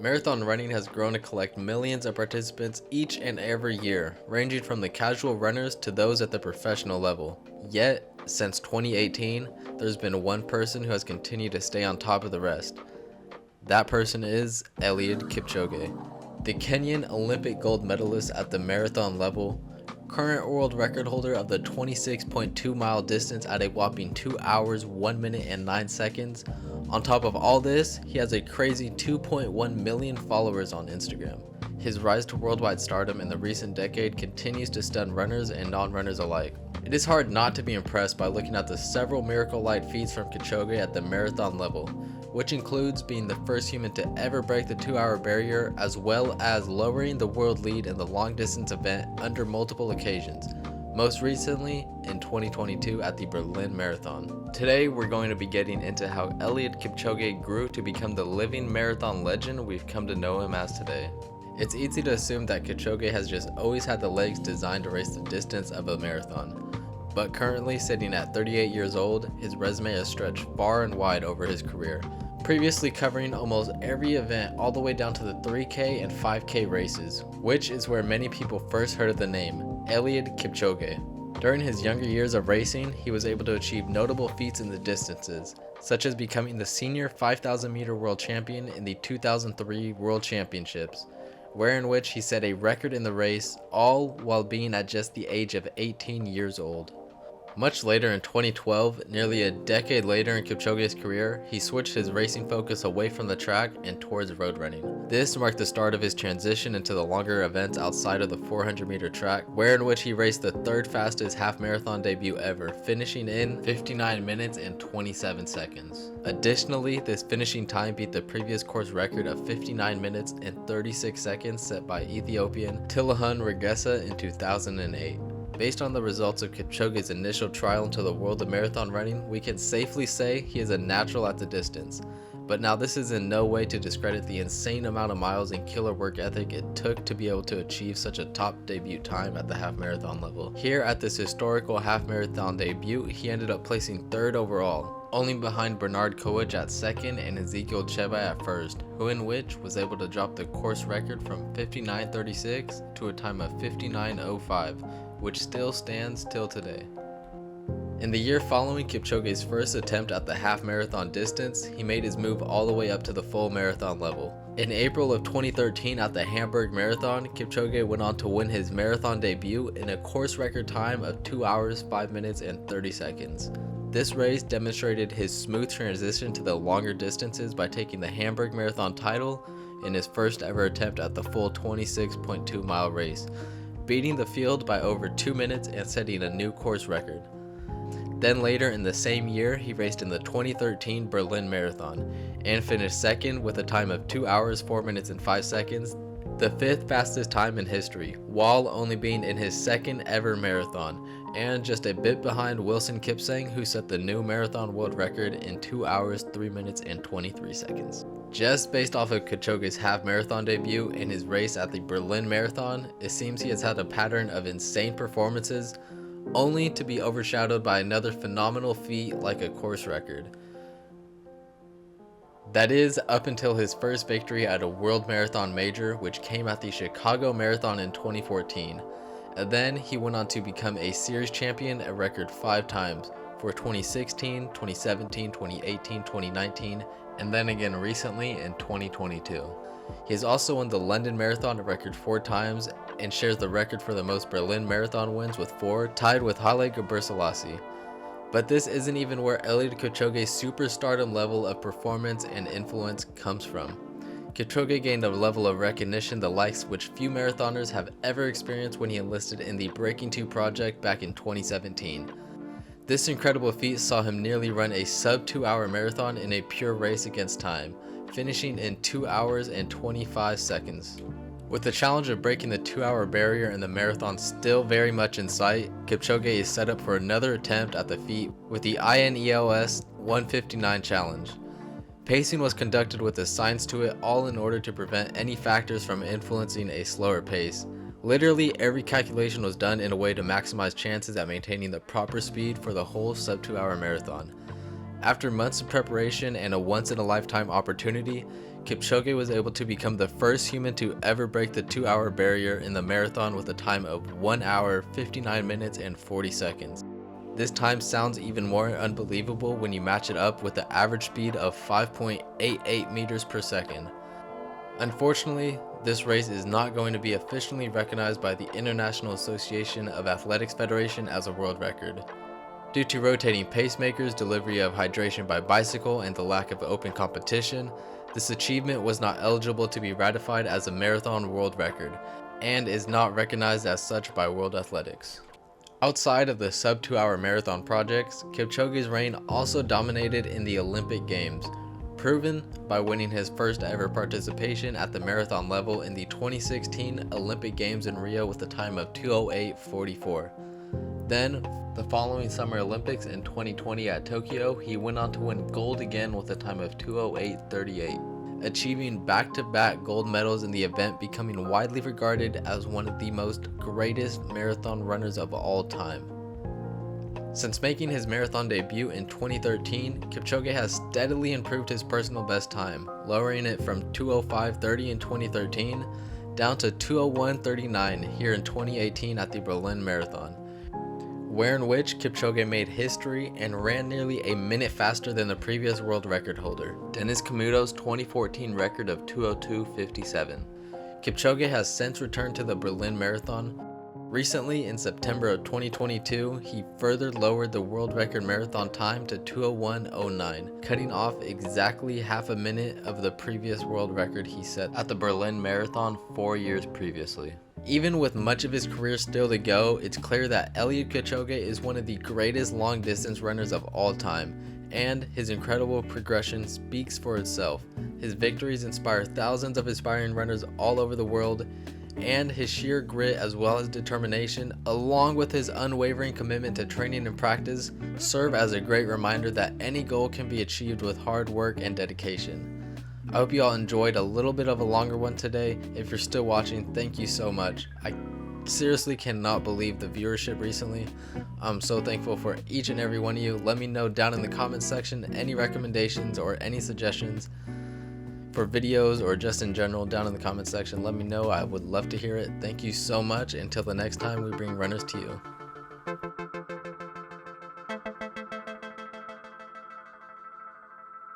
Marathon running has grown to collect millions of participants each and every year, ranging from the casual runners to those at the professional level. Yet, since 2018, there's been one person who has continued to stay on top of the rest. That person is Eliud Kipchoge, the Kenyan Olympic gold medalist at the marathon level, current world record holder of the 26.2 mile distance at a whopping 2 hours, 1 minute, and 9 seconds. On top of all this, he has a crazy 2.1 million followers on Instagram. His rise to worldwide stardom in the recent decade continues to stun runners and non-runners alike. It is hard not to be impressed by looking at the several miracle-like feats from Kipchoge at the marathon level, which includes being the first human to ever break the 2-hour barrier, as well as lowering the world lead in the long-distance event under multiple occasions, most recently in 2022 at the Berlin Marathon. Today we're going to be getting into how Eliud Kipchoge grew to become the living marathon legend we've come to know him as today. It's easy to assume that Kipchoge has just always had the legs designed to race the distance of a marathon. But currently sitting at 38 years old, his resume has stretched far and wide over his career, previously covering almost every event all the way down to the 3K and 5K races, which is where many people first heard of the name, Eliud Kipchoge. During his younger years of racing, he was able to achieve notable feats in the distances, such as becoming the senior 5,000 meter world champion in the 2003 World Championships, wherein which he set a record in the race, all while being at just the age of 18 years old. Much later in 2012, nearly a decade later in Kipchoge's career, he switched his racing focus away from the track and towards road running. This marked the start of his transition into the longer events outside of the 400 meter track, wherein which he raced the third fastest half marathon debut ever, finishing in 59 minutes and 27 seconds. Additionally, this finishing time beat the previous course record of 59 minutes and 36 seconds set by Ethiopian Tilahun Regessa in 2008. Based on the results of Kipchoge's initial trial into the world of marathon running, we can safely say he is a natural at the distance. But now this is in no way to discredit the insane amount of miles and killer work ethic it took to be able to achieve such a top debut time at the half marathon level. Here at this historical half marathon debut, he ended up placing third overall, only behind Bernard Koech at second and Ezekiel Cheba at first, who in which was able to drop the course record from 59.36 to a time of 59.05, which still stands till today. In the year following Kipchoge's first attempt at the half marathon distance, he made his move all the way up to the full marathon level. In April of 2013 at the Hamburg Marathon, Kipchoge went on to win his marathon debut in a course record time of 2 hours, 5 minutes, and 30 seconds. This race demonstrated his smooth transition to the longer distances by taking the Hamburg Marathon title in his first ever attempt at the full 26.2 mile race, beating the field by over 2 minutes and setting a new course record. Then later in the same year, he raced in the 2013 Berlin Marathon and finished second with a time of 2 hours, 4 minutes, and 5 seconds, the fifth fastest time in history, while only being in his second ever marathon, and just a bit behind Wilson Kipsang, who set the new marathon world record in 2 hours, 3 minutes, and 23 seconds. Just based off of Kipchoge's half marathon debut and his race at the Berlin Marathon, it seems he has had a pattern of insane performances, only to be overshadowed by another phenomenal feat like a course record. That is, up until his first victory at a World Marathon Major, which came at the Chicago Marathon in 2014. And then he went on to become a series champion a record 5 times for 2016, 2017, 2018, 2019, and then again recently in 2022. He has also won the London Marathon a record 4 times and shares the record for the most Berlin Marathon wins with 4, tied with Haile Gebrselassie. But this isn't even where Eliud Kipchoge's superstardom level of performance and influence comes from. Kipchoge gained a level of recognition the likes which few marathoners have ever experienced when he enlisted in the Breaking 2 project back in 2017. This incredible feat saw him nearly run a sub 2 hour marathon in a pure race against time, finishing in 2 hours and 25 seconds. With the challenge of breaking the 2 hour barrier in the marathon still very much in sight, Kipchoge is set up for another attempt at the feat with the INEOS 159 challenge. Pacing was conducted with a science to it, all in order to prevent any factors from influencing a slower pace. Literally every calculation was done in a way to maximize chances at maintaining the proper speed for the whole sub 2 hour marathon. After months of preparation and a once-in-a-lifetime opportunity, Kipchoge was able to become the first human to ever break the 2-hour barrier in the marathon with a time of 1 hour, 59 minutes, and 40 seconds. This time sounds even more unbelievable when you match it up with the average speed of 5.88 meters per second. Unfortunately, this race is not going to be officially recognized by the International Association of Athletics Federation as a world record. Due to rotating pacemakers, delivery of hydration by bicycle, and the lack of open competition, this achievement was not eligible to be ratified as a marathon world record, and is not recognized as such by World Athletics. Outside of the sub 2-hour marathon projects, Kipchoge's reign also dominated in the Olympic Games, proven by winning his first ever participation at the marathon level in the 2016 Olympic Games in Rio with a time of 2:08:44. Then, the following Summer Olympics in 2020 at Tokyo, he went on to win gold again with a time of 2:08:38, achieving back-to-back gold medals in the event, becoming widely regarded as one of the most greatest marathon runners of all time. Since making his marathon debut in 2013, Kipchoge has steadily improved his personal best time, lowering it from 2:05:30 in 2013 down to 2:01:39 here in 2018 at the Berlin Marathon, where in which Kipchoge made history and ran nearly a minute faster than the previous world record holder, Denis Camuto's 2014 record of 2:02:57. Kipchoge has since returned to the Berlin Marathon. Recently, in September of 2022, he further lowered the world record marathon time to 2:01:09, cutting off exactly half a minute of the previous world record he set at the Berlin Marathon 4 years previously. Even with much of his career still to go, it's clear that Eliud Kipchoge is one of the greatest long-distance runners of all time, and his incredible progression speaks for itself. His victories inspire thousands of aspiring runners all over the world, and his sheer grit as well as determination, along with his unwavering commitment to training and practice, serve as a great reminder that any goal can be achieved with hard work and dedication. I hope you all enjoyed a little bit of a longer one today. If you're still watching, thank you so much. I seriously cannot believe the viewership recently. I'm so thankful for each and every one of you. Let me know down in the comments section any recommendations or any suggestions for videos or just in general down in the comments section. Let me know. I would love to hear it. Thank you so much. Until the next time we bring runners to you.